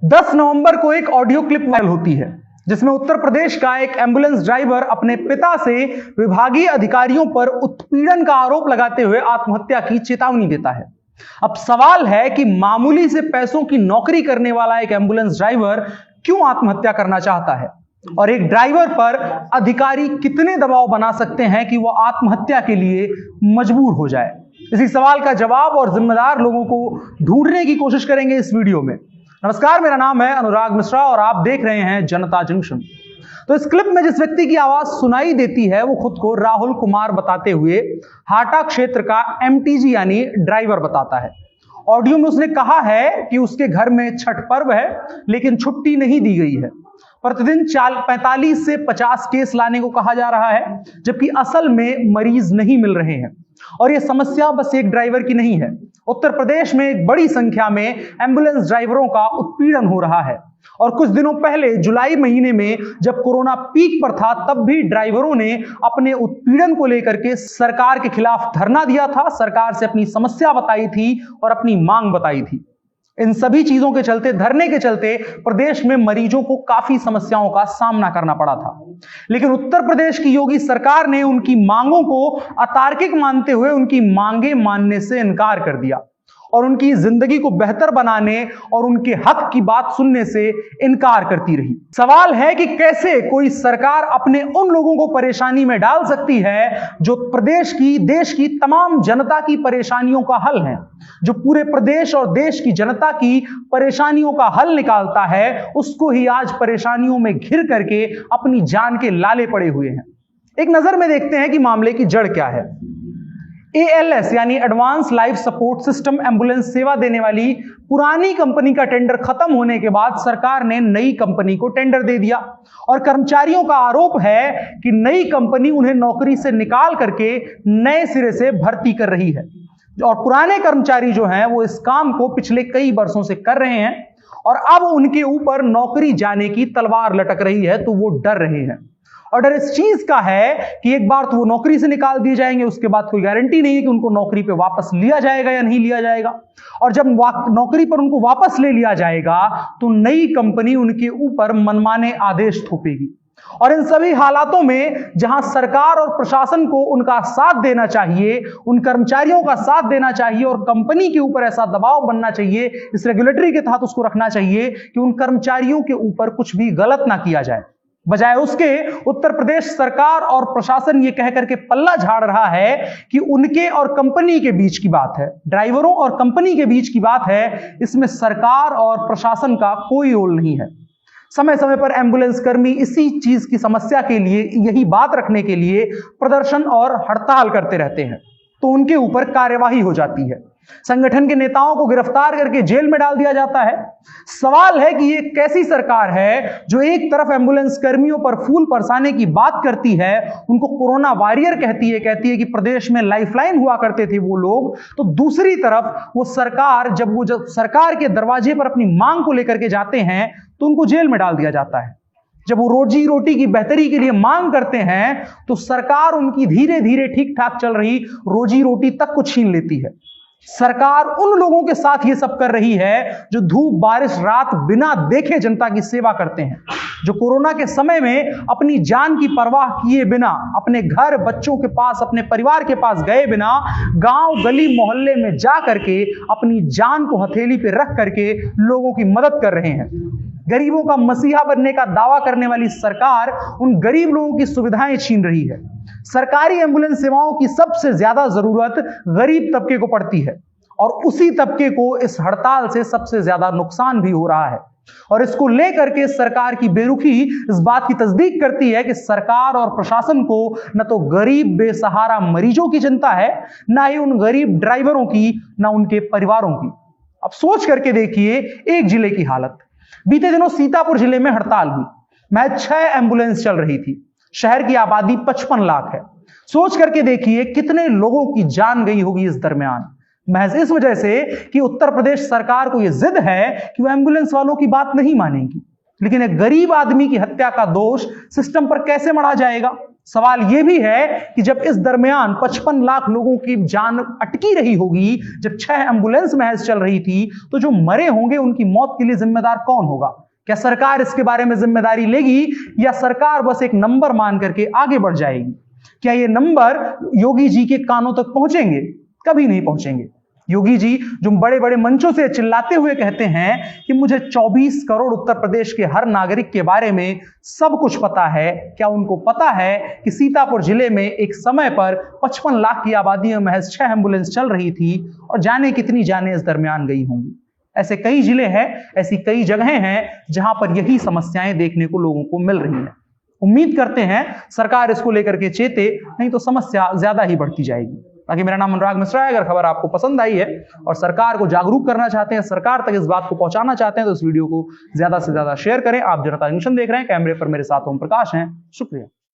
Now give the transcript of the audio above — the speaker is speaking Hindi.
10 नवंबर को एक ऑडियो क्लिप वायरल होती है जिसमें उत्तर प्रदेश का एक एम्बुलेंस ड्राइवर अपने पिता से विभागीय अधिकारियों पर उत्पीड़न का आरोप लगाते हुए आत्महत्या की चेतावनी देता है। अब सवाल है कि मामूली से पैसों की नौकरी करने वाला एक एम्बुलेंस ड्राइवर क्यों आत्महत्या करना चाहता है और एक ड्राइवर पर अधिकारी कितने दबाव बना सकते हैं कि वह आत्महत्या के लिए मजबूर हो जाए। इसी सवाल का जवाब और जिम्मेदार लोगों को ढूंढने की कोशिश करेंगे इस वीडियो में। नमस्कार, मेरा नाम है अनुराग मिश्रा और आप देख रहे हैं जनता जंक्शन। तो इस क्लिप में जिस व्यक्ति की आवाज सुनाई देती है वो खुद को राहुल कुमार बताते हुए हाटा क्षेत्र का एमटीजी यानी ड्राइवर बताता है। ऑडियो में उसने कहा है कि उसके घर में छठ पर्व है लेकिन छुट्टी नहीं दी गई है। प्रतिदिन 45 से 50 केस लाने को कहा जा रहा है जबकि असल में मरीज नहीं मिल रहे हैं। और यह समस्या बस एक ड्राइवर की नहीं है। उत्तर प्रदेश में एक बड़ी संख्या में एम्बुलेंस ड्राइवरों का उत्पीड़न हो रहा है और कुछ दिनों पहले जुलाई महीने में जब कोरोना पीक पर था तब भी ड्राइवरों ने अपने उत्पीड़न को लेकर के सरकार के खिलाफ धरना दिया था, सरकार से अपनी समस्या बताई थी और अपनी मांग बताई थी। इन सभी चीजों के चलते, धरने के चलते प्रदेश में मरीजों को काफी समस्याओं का सामना करना पड़ा था। लेकिन उत्तर प्रदेश की योगी सरकार ने उनकी मांगों को अतार्किक मानते हुए उनकी मांगे मानने से इनकार कर दिया और उनकी जिंदगी को बेहतर बनाने और उनके हक की बात सुनने से इनकार करती रही। सवाल है कि कैसे कोई सरकार अपने उन लोगों को परेशानी में डाल सकती है जो प्रदेश की, देश की तमाम जनता की परेशानियों का हल है, जो पूरे प्रदेश और देश की जनता की परेशानियों का हल निकालता है, उसको ही आज परेशानियों में घिर करके अपनी जान के लाले पड़े हुए हैं। एक नजर में देखते हैं कि मामले की जड़ क्या है। ALS यानी advance life support system ambulance सेवा देने वाली पुरानी कंपनी का टेंडर खत्म होने के बाद सरकार ने नई कंपनी को टेंडर दे दिया और कर्मचारियों का आरोप है कि नई कंपनी उन्हें नौकरी से निकाल करके नए सिरे से भर्ती कर रही है और पुराने कर्मचारी जो हैं वो इस काम को पिछले कई वर्षों से कर रहे हैं और अब उनके ऊपर नौकरी जाने की तलवार लटक रही है तो वो डर रहे हैं। और डर इस चीज का है कि एक बार तो वो नौकरी से निकाल दिए जाएंगे, उसके बाद कोई गारंटी नहीं है कि उनको नौकरी पे वापस लिया जाएगा या नहीं लिया जाएगा। और जब नौकरी पर उनको वापस ले लिया जाएगा तो नई कंपनी उनके ऊपर मनमाने आदेश थोपेगी। और इन सभी हालातों में जहां सरकार और प्रशासन को उनका साथ देना चाहिए, उन कर्मचारियों का साथ देना चाहिए और कंपनी के ऊपर ऐसा दबाव बनना चाहिए, इस रेगुलेटरी के तहत उसको रखना चाहिए कि उन कर्मचारियों के ऊपर कुछ भी गलत ना किया जाए, बजाय उसके उत्तर प्रदेश सरकार और प्रशासन ये कह करके पल्ला झाड़ रहा है कि उनके और कंपनी के बीच की बात है, ड्राइवरों और कंपनी के बीच की बात है, इसमें सरकार और प्रशासन का कोई रोल नहीं है। समय समय पर एम्बुलेंस कर्मी इसी चीज की समस्या के लिए, यही बात रखने के लिए प्रदर्शन और हड़ताल करते रहते हैं तो उनके ऊपर कार्यवाही हो जाती है, संगठन के नेताओं को गिरफ्तार करके जेल में डाल दिया जाता है। सवाल है कि ये कैसी सरकार है जो एक तरफ एम्बुलेंस कर्मियों पर फूल बरसाने की बात करती है, उनको कोरोना वॉरियर कहती है कि प्रदेश में लाइफलाइन हुआ करते थे वो लोग, तो दूसरी तरफ वो सरकार जब सरकार के दरवाजे पर अपनी मांग को लेकर के जाते हैं तो उनको जेल में डाल दिया जाता है। जब वो रोजी रोटी की बेहतरी के लिए मांग करते हैं तो सरकार उनकी धीरे धीरे ठीक ठाक चल रही रोजी रोटी तक को छीन लेती है। सरकार उन लोगों के साथ ये सब कर रही है जो धूप बारिश रात बिना देखे जनता की सेवा करते हैं, जो कोरोना के समय में अपनी जान की परवाह किए बिना अपने घर बच्चों के पास, अपने परिवार के पास गए बिना गांव गली मोहल्ले में जा करके अपनी जान को हथेली पे रख करके लोगों की मदद कर रहे हैं। गरीबों का मसीहा बनने का दावा करने वाली सरकार उन गरीब लोगों की सुविधाएं छीन रही है। सरकारी एम्बुलेंस सेवाओं की सबसे ज्यादा जरूरत गरीब तबके को पड़ती है और उसी तबके को इस हड़ताल से सबसे ज्यादा नुकसान भी हो रहा है। और इसको लेकर के सरकार की बेरुखी इस बात की तस्दीक करती है कि सरकार और प्रशासन को न तो गरीब बेसहारा मरीजों की चिंता है, ना ही उन गरीब ड्राइवरों की, ना उनके परिवारों की। अब सोच करके देखिए एक जिले की हालत। बीते दिनों सीतापुर जिले में हड़ताल हुई, महज 6 एम्बुलेंस चल रही थी। शहर की आबादी 55 लाख है। सोच करके देखिए कितने लोगों की जान गई होगी इस दरमियान, महज इस वजह से कि उत्तर प्रदेश सरकार को यह जिद है कि वो एम्बुलेंस वालों की बात नहीं मानेगी। लेकिन एक गरीब आदमी की हत्या का दोष सिस्टम पर कैसे मढ़ा जाएगा? सवाल यह भी है कि जब इस दरमियान 55 लाख लोगों की जान अटकी रही होगी, जब 6 एंबुलेंस महज चल रही थी, तो जो मरे होंगे उनकी मौत के लिए जिम्मेदार कौन होगा? क्या सरकार इसके बारे में जिम्मेदारी लेगी या सरकार बस एक नंबर मान करके आगे बढ़ जाएगी? क्या ये नंबर योगी जी के कानों तक पहुंचेंगे? कभी नहीं पहुंचेंगे। योगी जी जो बड़े बड़े मंचों से चिल्लाते हुए कहते हैं कि मुझे 24 करोड़ उत्तर प्रदेश के हर नागरिक के बारे में सब कुछ पता है, क्या उनको पता है कि सीतापुर जिले में एक समय पर 55 लाख की आबादी में महज 6 एंबुलेंस चल रही थी और जाने कितनी जानें इस दरमियान गई होंगी? ऐसे कई जिले हैं, ऐसी कई जगहें हैं जहां पर यही समस्याएं देखने को लोगों को मिल रही हैं। उम्मीद करते हैं सरकार इसको लेकर के चेते, नहीं तो समस्या ज्यादा ही बढ़ती जाएगी। बाकी मेरा नाम अनुराग मिश्रा है। अगर खबर आपको पसंद आई है और सरकार को जागरूक करना चाहते हैं, सरकार तक इस बात को पहुंचाना चाहते हैं, तो इस वीडियो को ज्यादा से ज्यादा शेयर करें। आप जनता जंक्शन देख रहे हैं, कैमरे पर मेरे साथ ओम प्रकाश हैं। शुक्रिया।